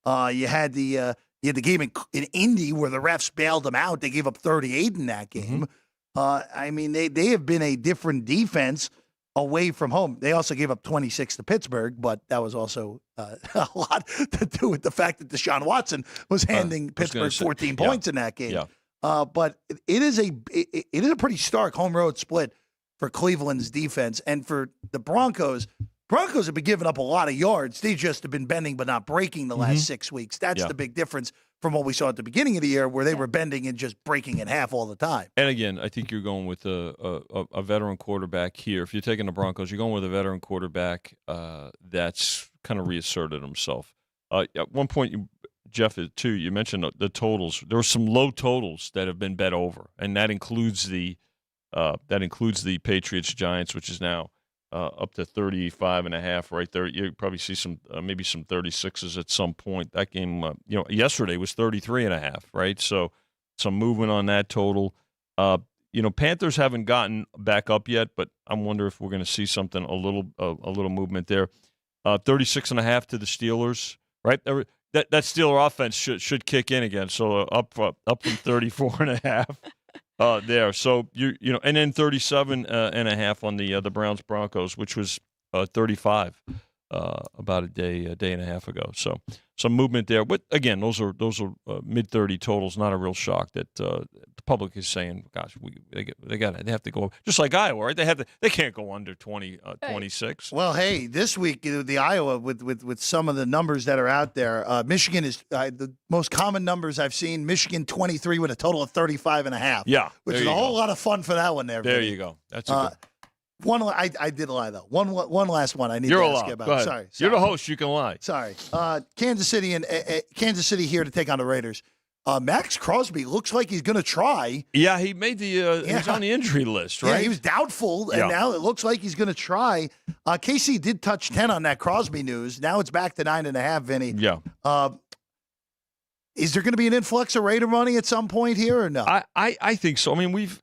You had the game in Indy where the refs bailed them out. They gave up 38 in that game. They have been a different defense away from home. They also gave up 26 to Pittsburgh, but that was also a lot to do with the fact that Deshaun Watson was handing Pittsburgh 14 points in that game. Yeah. But it is a pretty stark home road split for Cleveland's defense. And for the Broncos have been giving up a lot of yards. They just have been bending but not breaking the last 6 weeks. That's the big difference from what we saw at the beginning of the year where they were bending and just breaking in half all the time. And again, I think you're going with a veteran quarterback here. If you're taking the Broncos, you're going with a veteran quarterback that's kind of reasserted himself. At one point, Jeff, too, you mentioned the totals. There were some low totals that have been bet over, and that includes the Patriots-Giants, which is now up to 35.5 right there. You probably see some maybe some 36s at some point. That game, yesterday was 33.5, right? So some movement on that total. Panthers haven't gotten back up yet, but I wonder if we're going to see something a little movement there. 36.5 to the Steelers, right? That Steeler offense should kick in again. So up from 34.5. There, so and then 37.5 on the Browns Broncos, which was 35. about a day and a half ago. So some movement there. But again, those are mid-30 totals. Not a real shock that the public is saying, "Gosh, they have to go just like Iowa, right? They can't go under 26." Well, hey, this week the Iowa with some of the numbers that are out there, Michigan is the most common numbers I've seen. Michigan 23 with a total of 35.5. Yeah, which is a whole lot of fun for that one there. There Vinny. you go. That's a good. I did lie though. One last one I need You're to allowed. ask you about. Go ahead. Sorry. You're the host. You can lie. Sorry. Kansas City and Kansas City here to take on the Raiders. Max Crosby looks like he's going to try. Yeah, he made the he's on the injury list, right? Yeah, he was doubtful, and now it looks like he's going to try. KC did touch 10 on that Crosby news. Now it's back to 9.5, Vinny. Yeah. Is there going to be an influx of Raider money at some point here or no? I think so. I mean, we've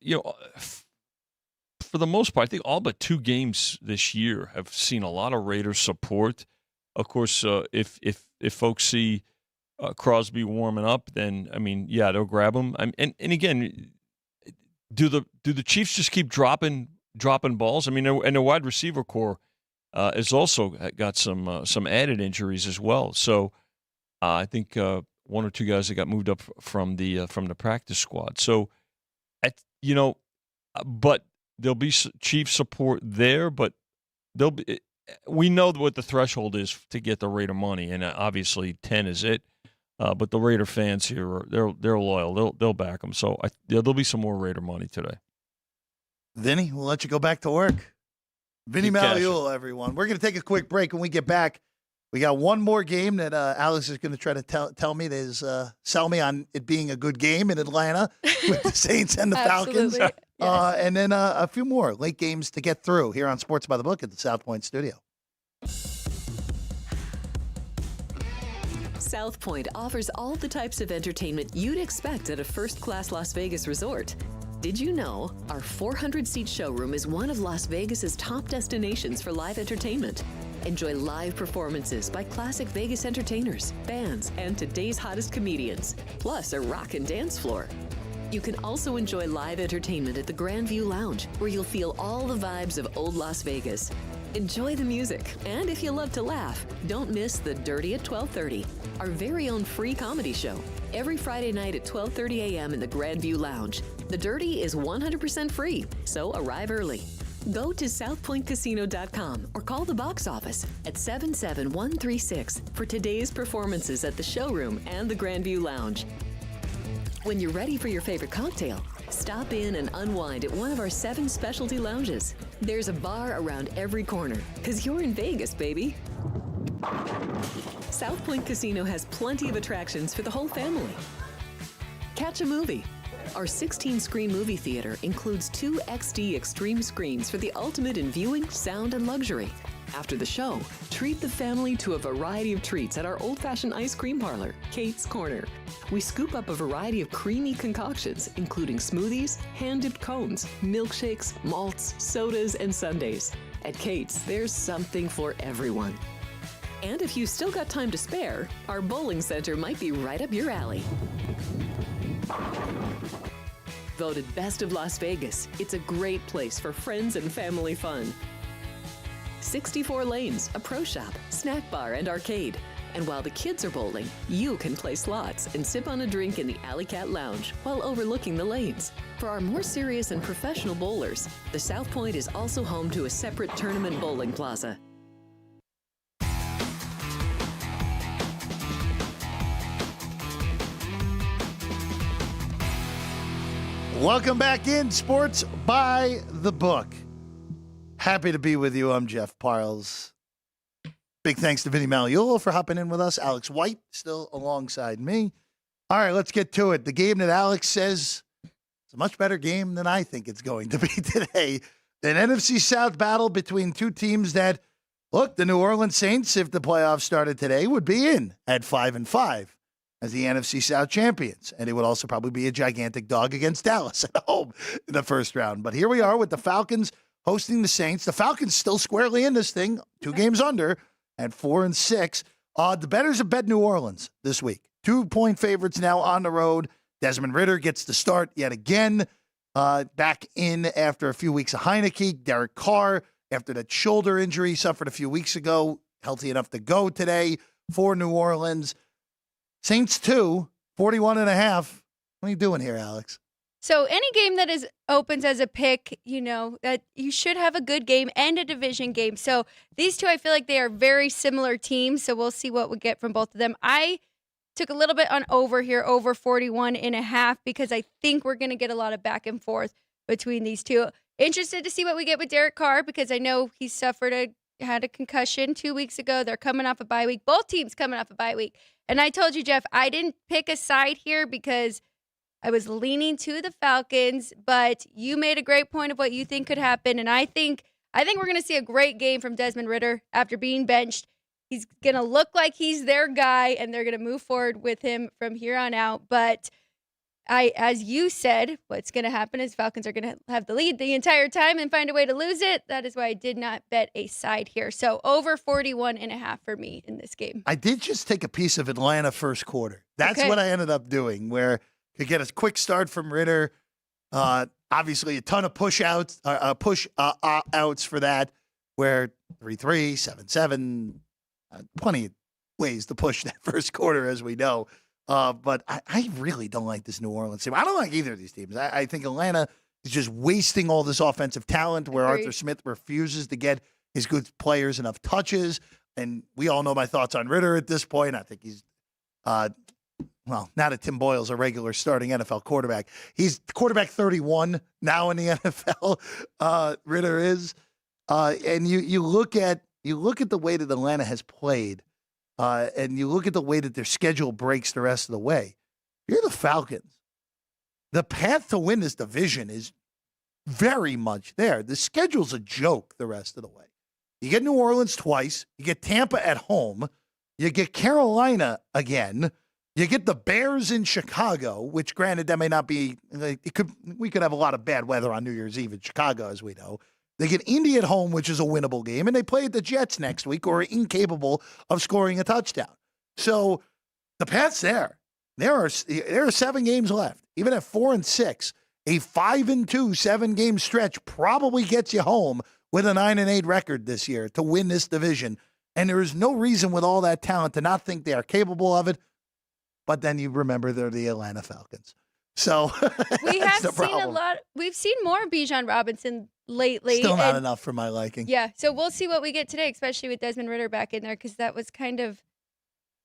for the most part, I think all but 2 games this year have seen a lot of Raider support. Of course, if folks see Crosby warming up, then I mean, yeah, they'll grab him. And again, do the Chiefs just keep dropping balls? I mean, and the wide receiver core has also got some added injuries as well. So I think 1 or 2 guys that got moved up from the practice squad. So but there'll be Chief support there, but we know what the threshold is to get the Raider money, and obviously 10 is it. But the Raider fans here they're loyal. They'll back them. So there'll be some more Raider money today. Vinny, we'll let you go back to work. Vinny Magliulo, everyone. We're going to take a quick break. When we get back, we got one more game that Alex is going to try to tell me sell me on it being a good game in Atlanta with the Saints and the Falcons. Yes. And then a few more late games to get through here on Sports by the Book at the South Point studio. South Point offers all the types of entertainment you'd expect at a first-class Las Vegas resort. Did you know our 400-seat showroom is one of Las Vegas's top destinations for live entertainment? Enjoy live performances by classic Vegas entertainers, bands, and today's hottest comedians, plus a rock and dance floor. You can also enjoy live entertainment at the Grand View Lounge, where you'll feel all the vibes of old Las Vegas. Enjoy the music, and if you love to laugh, don't miss The Dirty at 12:30, our very own free comedy show, every Friday night at 12:30 a.m. in the Grand View Lounge. The Dirty is 100% free, so arrive early. Go to southpointcasino.com or call the box office at 77136 for today's performances at the showroom and the Grand View Lounge. When you're ready for your favorite cocktail, stop in and unwind at one of our 7 specialty lounges. There's a bar around every corner, because you're in Vegas, baby. South Point Casino has plenty of attractions for the whole family. Catch a movie. Our 16-screen movie theater includes 2 XD Extreme screens for the ultimate in viewing, sound, and luxury. After the show, treat the family to a variety of treats at our old-fashioned ice cream parlor, Kate's Corner. We scoop up a variety of creamy concoctions, including smoothies, hand-dipped cones, milkshakes, malts, sodas, and sundaes. At Kate's, there's something for everyone. And if you still got time to spare, our bowling center might be right up your alley. Voted Best of Las Vegas, it's a great place for friends and family fun. 64 lanes, a pro shop, snack bar, and arcade. And while the kids are bowling, you can play slots and sip on a drink in the Alley Cat Lounge while overlooking the lanes. For our more serious and professional bowlers, the South Point is also home to a separate tournament bowling plaza. Welcome back in Sports by the Book. Happy to be with you. I'm Jeff Parles. Big thanks to Vinny Magliulo for hopping in with us. Alex White still alongside me. All right, let's get to it. The game that Alex says is a much better game than I think it's going to be today. An NFC South battle between 2 teams that, look, the New Orleans Saints, if the playoffs started today, would be in at 5-5 as the NFC South champions. And it would also probably be a gigantic dog against Dallas at home in the first round. But here we are with the Falcons hosting the Saints. The Falcons still squarely in this thing, 2 games under at 4-6. The bettors have bet New Orleans this week. 2-point favorites now on the road. Desmond Ridder gets the start yet again. Back in after a few weeks of Heineke. Derek Carr, after that shoulder injury he suffered a few weeks ago, healthy enough to go today for New Orleans. Saints 2, 41.5. What are you doing here, Alex? So any game that opens as a pick, that you should have a good game and a division game. So these two, I feel like they are very similar teams. So we'll see what we get from both of them. I took a little bit on over here, over 41.5, because I think we're going to get a lot of back and forth between these two. Interested to see what we get with Derek Carr, because I know he had a concussion 2 weeks ago. They're coming off a bye week. Both teams coming off a bye week. And I told you, Jeff, I didn't pick a side here because I was leaning to the Falcons, but you made a great point of what you think could happen. And I think we're going to see a great game from Desmond Ridder after being benched. He's going to look like he's their guy, and they're going to move forward with him from here on out. But as you said, what's going to happen is Falcons are going to have the lead the entire time and find a way to lose it. That is why I did not bet a side here. So over 41.5 for me in this game. I did just take a piece of Atlanta first quarter. That's what I ended up doing, where could get a quick start from Ridder. Obviously, a ton of push outs for that, where 3-3, 7-7, plenty of ways to push that first quarter, as we know. But I really don't like this New Orleans team. I don't like either of these teams. I think Atlanta is just wasting all this offensive talent, where Arthur Smith refuses to get his good players enough touches. And we all know my thoughts on Ridder at this point. I think he's now that Tim Boyle's a regular starting NFL quarterback. He's quarterback 31 now in the NFL. Ridder is. And you look at the way that Atlanta has played, and you look at the way that their schedule breaks the rest of the way. You're the Falcons. The path to win this division is very much there. The schedule's a joke the rest of the way. You get New Orleans twice. You get Tampa at home. You get Carolina again. You get the Bears in Chicago, which, granted, that may not be. We could have a lot of bad weather on New Year's Eve in Chicago, as we know. They get Indy at home, which is a winnable game, and they play at the Jets next week, who are incapable of scoring a touchdown. So the path's there. There are 7 games left. Even at 4-6, a 5-2 7-game stretch probably gets you home with a 9-8 record this year to win this division. And there is no reason with all that talent to not think they are capable of it. But then you remember they're the Atlanta Falcons. So we have seen a lot. We've seen more Bijan Robinson lately. Still not enough for my liking. Yeah, so we'll see what we get today, especially with Desmond Ridder back in there, because that was kind of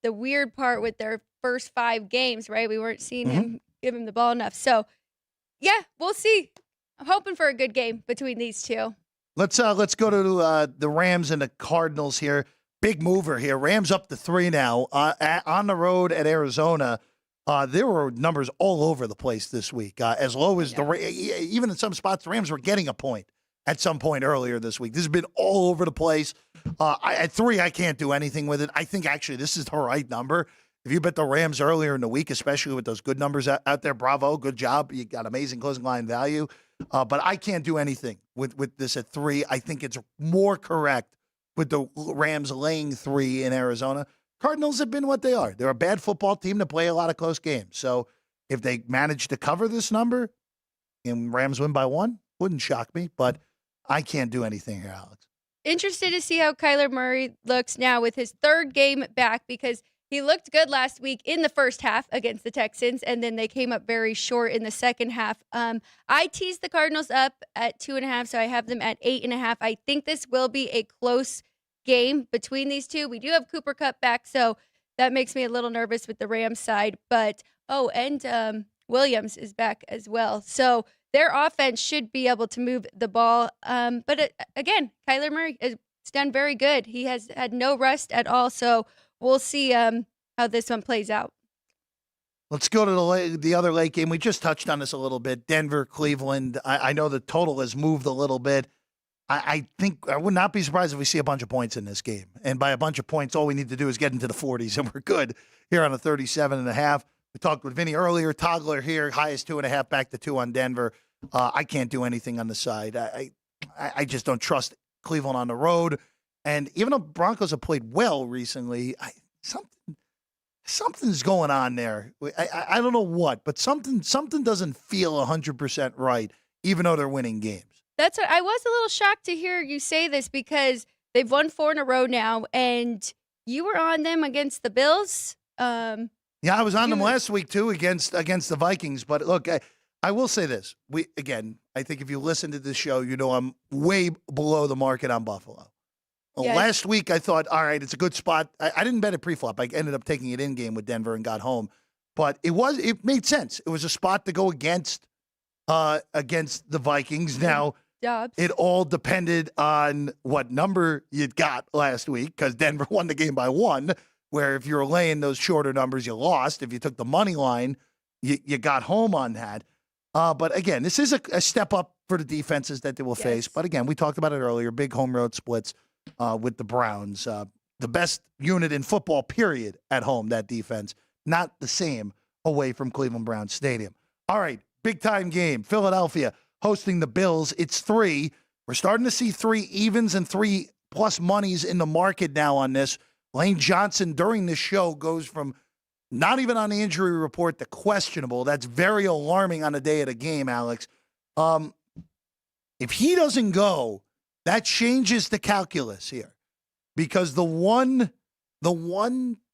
the weird part with their first 5 games, right? We weren't seeing him give him the ball enough. So, yeah, we'll see. I'm hoping for a good game between these two. Let's go to the Rams and the Cardinals here. Big mover here. Rams up to 3 now on the road at Arizona. There were numbers all over the place this week. As low as even in some spots, the Rams were getting a point at some point earlier this week. This has been all over the place. At 3, I can't do anything with it. I think actually this is the right number. If you bet the Rams earlier in the week, especially with those good numbers out there, bravo, good job. You got amazing closing line value. But I can't do anything with this at 3. I think it's more correct with the Rams laying 3 in Arizona. Cardinals have been what they are. They're a bad football team that play a lot of close games. So if they manage to cover this number and Rams win by 1, wouldn't shock me. But I can't do anything here, Alex. Interested to see how Kyler Murray looks now with his 3rd game back, because he looked good last week in the first half against the Texans, and then they came up very short in the second half. I teased the Cardinals up at 2.5, so I have them at 8.5. I think this will be a close game between these two. We do have Cooper Kupp back, so that makes me a little nervous with the Rams side. But, Williams is back as well. So their offense should be able to move the ball. But again, Kyler Murray has done very good. He has had no rest at all, so we'll see how this one plays out. Let's go to the other late game. We just touched on this a little bit. Denver, Cleveland. I know the total has moved a little bit. I think I would not be surprised if we see a bunch of points in this game. And by a bunch of points, all we need to do is get into the 40s, and we're good here on a 37.5. We talked with Vinny earlier. Toggler here, highest 2.5, back to 2 on Denver. I can't do anything on the side. I just don't trust Cleveland on the road. And even though Broncos have played well recently, something's going on there. I don't know what, but something doesn't feel 100% right, even though they're winning games. That's what I was a little shocked to hear you say this, because They've won 4 in a row now, and you were on them against the Bills. Yeah, I was on them last week too against the Vikings. But look, I will say this: I think if you listen to this show, you know I'm way below the market on Buffalo. Yes. Last week, I thought, all right, it's a good spot. I didn't bet it pre-flop. I ended up taking it in game with Denver and got home. But it made sense. It was a spot to go against the Vikings. Now, Dobbs. it all depended on what number you got last week because Denver won the game by 1, where if you were laying those shorter numbers, you lost. If you took the money line, you got home on that. But again, this is a step up for the defenses that they will face. But again, we talked about it earlier, big home road splits with the Browns. The best unit in football, period, at home, that defense. Not the same away from Cleveland Browns Stadium. All right, big-time game. Philadelphia hosting the Bills. It's 3. We're starting to see 3 evens and 3+ monies in the market now on this. Lane Johnson, during this show, goes from not even on the injury report to questionable. That's very alarming on the day of the game, Alex. If he doesn't go, that changes the calculus here. Because the one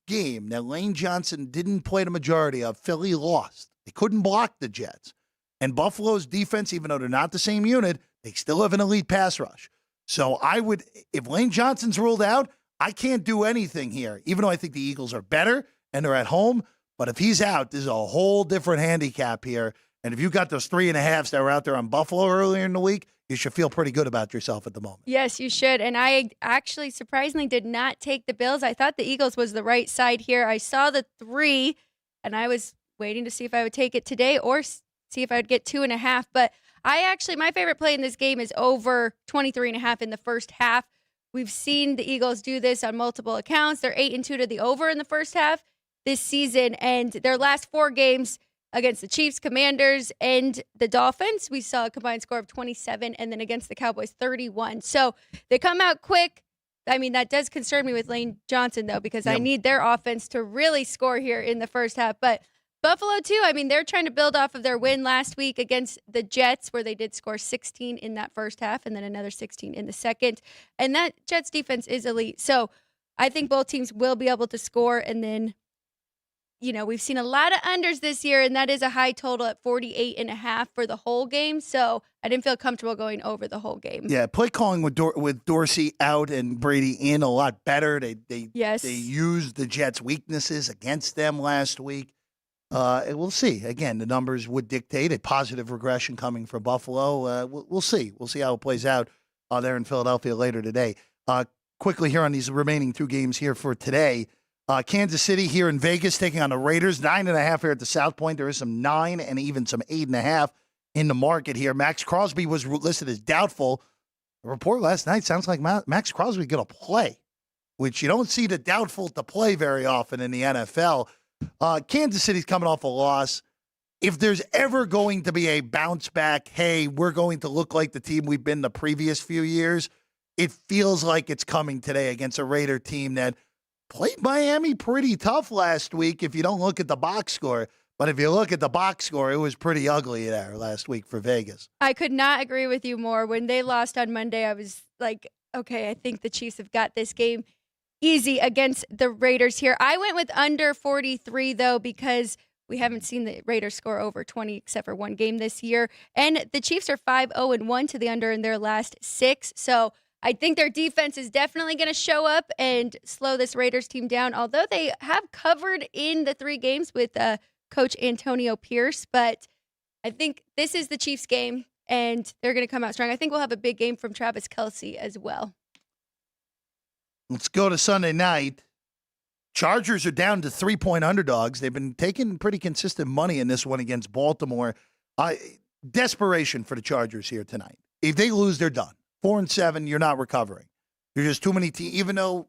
game that Lane Johnson didn't play the majority of, Philly lost. They couldn't block the Jets. And Buffalo's defense, even though they're not the same unit, they still have an elite pass rush. So if Lane Johnson's ruled out, I can't do anything here, even though I think the Eagles are better and they're at home. But if he's out, there's a whole different handicap here. And if you got those 3.5s that were out there on Buffalo earlier in the week, you should feel pretty good about yourself at the moment. Yes, you should. And I actually surprisingly did not take the Bills. I thought the Eagles was the right side here. I saw the 3, and I was waiting to see if I would take it today or see if I would get 2.5. But my favorite play in this game is over 23.5 in the first half. We've seen the Eagles do this on multiple accounts. They're 8-2 to the over in the first half this season, and their last 4 games against the Chiefs, Commanders, and the Dolphins, we saw a combined score of 27, and then against the Cowboys, 31. So they come out quick. I mean, that does concern me with Lane Johnson, though, because I need their offense to really score here in the first half. But Buffalo, too, I mean, they're trying to build off of their win last week against the Jets, where they did score 16 in that first half and then another 16 in the second. And that Jets defense is elite. So I think both teams will be able to score, and then we've seen a lot of unders this year, and that is a high total at 48.5 for the whole game. So I didn't feel comfortable going over the whole game. Yeah, play calling with Dorsey out and Brady in a lot better. They used the Jets' weaknesses against them last week. We'll see. Again, the numbers would dictate a positive regression coming for Buffalo. We'll see. We'll see how it plays out there in Philadelphia later today. Quickly here on these remaining 2 games here for today. Kansas City here in Vegas taking on the Raiders. 9.5 here at the South Point. There is some 9 and even some 8.5 in the market here. Max Crosby was listed as doubtful. The report last night sounds like Max Crosby going to play, which you don't see the doubtful to play very often in the NFL. Kansas City's coming off a loss. If there's ever going to be a bounce back, hey, we're going to look like the team we've been the previous few years, it feels like it's coming today against a Raider team that played Miami pretty tough last week if you don't look at the box score. But if you look at the box score, it was pretty ugly there last week for Vegas. I could not agree with you more. When they lost on Monday, I was like, okay, I think the Chiefs have got this game easy against the Raiders here. I went with under 43, though, because we haven't seen the Raiders score over 20 except for one game this year. And the Chiefs are 5-0-1 to the under in their last 6. So I think their defense is definitely going to show up and slow this Raiders team down, although they have covered in the 3 games with Coach Antonio Pierce. But I think this is the Chiefs game, and they're going to come out strong. I think we'll have a big game from Travis Kelce as well. Let's go to Sunday night. Chargers are down to 3-point underdogs. They've been taking pretty consistent money in this one against Baltimore. Desperation for the Chargers here tonight. If they lose, they're done. 4-7, you're not recovering. There's just too many teams. Even though,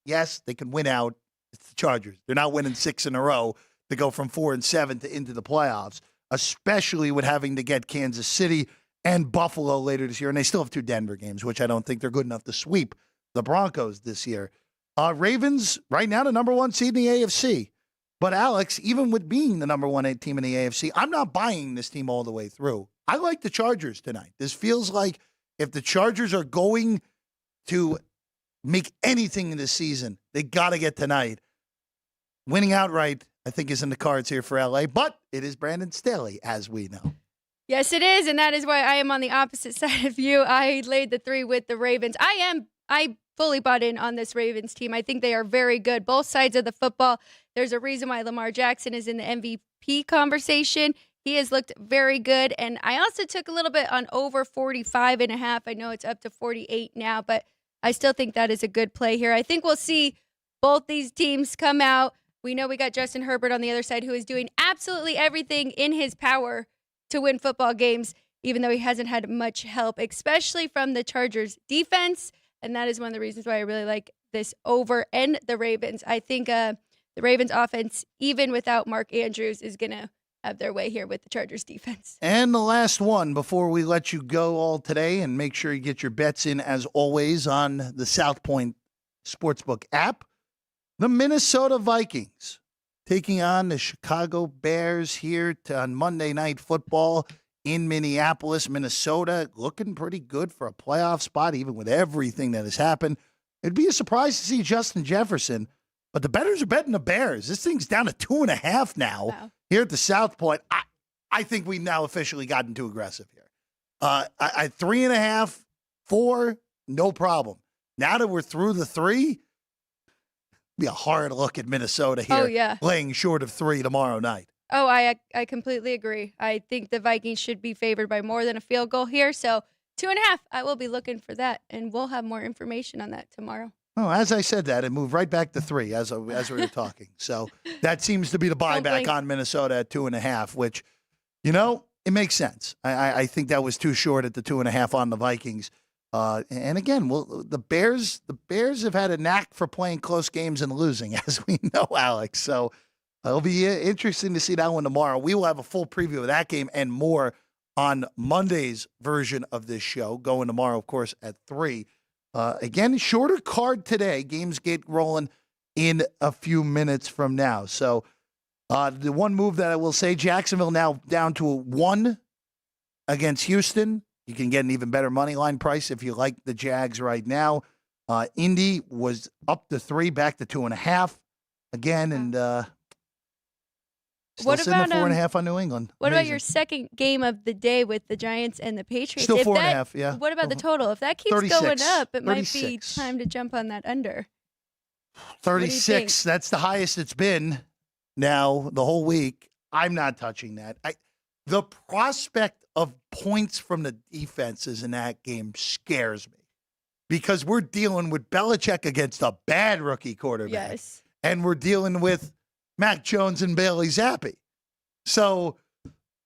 yes, they can win out, it's the Chargers. They're not winning 6 in a row to go from 4-7 to into the playoffs, especially with having to get Kansas City and Buffalo later this year. And they still have 2 Denver games, which I don't think they're good enough to sweep the Broncos this year. Ravens, right now, the number 1 seed in the AFC. But, Alex, even with being the number 1 team in the AFC, I'm not buying this team all the way through. I like the Chargers tonight. This feels like if the Chargers are going to make anything in this season, they got to get tonight. Winning outright, I think, is in the cards here for LA, but it is Brandon Staley, as we know. Yes, it is, and that is why I am on the opposite side of you. I laid the 3 with the Ravens. I fully bought in on this Ravens team. I think they are very good, both sides of the football. There's a reason why Lamar Jackson is in the MVP conversation. He has looked very good, and I also took a little bit on over 45.5. I know it's up to 48 now, but I still think that is a good play here. I think we'll see both these teams come out. We know we got Justin Herbert on the other side, who is doing absolutely everything in his power to win football games, even though he hasn't had much help, especially from the Chargers defense. And that is one of the reasons why I really like this over and the Ravens. I think the Ravens offense, even without Mark Andrews, is going to have their way here with the Chargers defense. And the last one before we let you go all today, and make sure you get your bets in as always on the South Point Sportsbook app. The Minnesota Vikings taking on the Chicago Bears here on Monday Night Football in Minneapolis, Minnesota. Looking pretty good for a playoff spot, even with everything that has happened. It'd be a surprise to see Justin Jefferson, but the bettors are betting the Bears. This thing's down to 2.5 now here at the South Point. I think we've now officially gotten too aggressive here. 3.5, 4, no problem. Now that we're through the 3, be a hard look at Minnesota here, laying short of 3 tomorrow night. Oh, I completely agree. I think the Vikings should be favored by more than a field goal here. So 2.5, I will be looking for that, and we'll have more information on that tomorrow. Oh, as I said that, it moved right back to 3 as we were talking. So that seems to be the buyback on Minnesota at 2.5, which, it makes sense. I think that was too short at the 2.5 on the Vikings. And again, the Bears have had a knack for playing close games and losing, as we know, Alex. So it'll be interesting to see that one tomorrow. We will have a full preview of that game and more on Monday's version of this show, going tomorrow, of course, at 3. Again, shorter card today. Games get rolling in a few minutes from now. So the one move that I will say, Jacksonville now down to a 1 against Houston. You can get an even better money line price if you like the Jags right now. Indy was up to 3, back to 2.5 again, and still sitting at 4.5 on New England. What about your second game of the day with the Giants and the Patriots? Still 4.5, yeah. What about the total? If that keeps 36, going up, it 36. might be time to jump on that under. 36, that's the highest it's been now the whole week. I'm not touching that. The prospect of points from the defenses in that game scares me, because we're dealing with Belichick against a bad rookie quarterback. Yes. And we're dealing with Mac Jones and Bailey Zappi. So,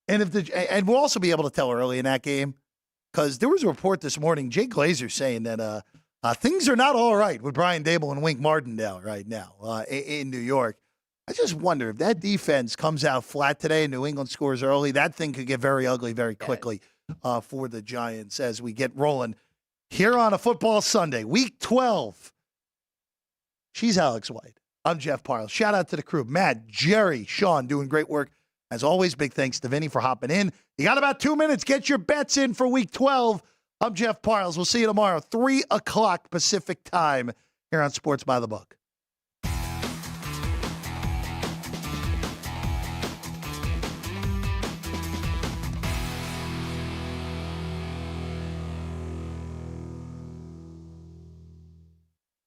and we'll also be able to tell early in that game, because there was a report this morning, Jay Glazer saying that things are not all right with Brian Dable and Wink Martindale right now in New York. I just wonder if that defense comes out flat today and New England scores early, that thing could get very ugly very quickly for the Giants as we get rolling here on a football Sunday, week 12. She's Alex White. I'm Jeff Parles. Shout out to the crew. Matt, Jerry, Sean, doing great work. As always, big thanks to Vinny for hopping in. You got about 2 minutes. Get your bets in for week 12. I'm Jeff Parles. We'll see you tomorrow, 3 o'clock Pacific time here on Sports by the Book.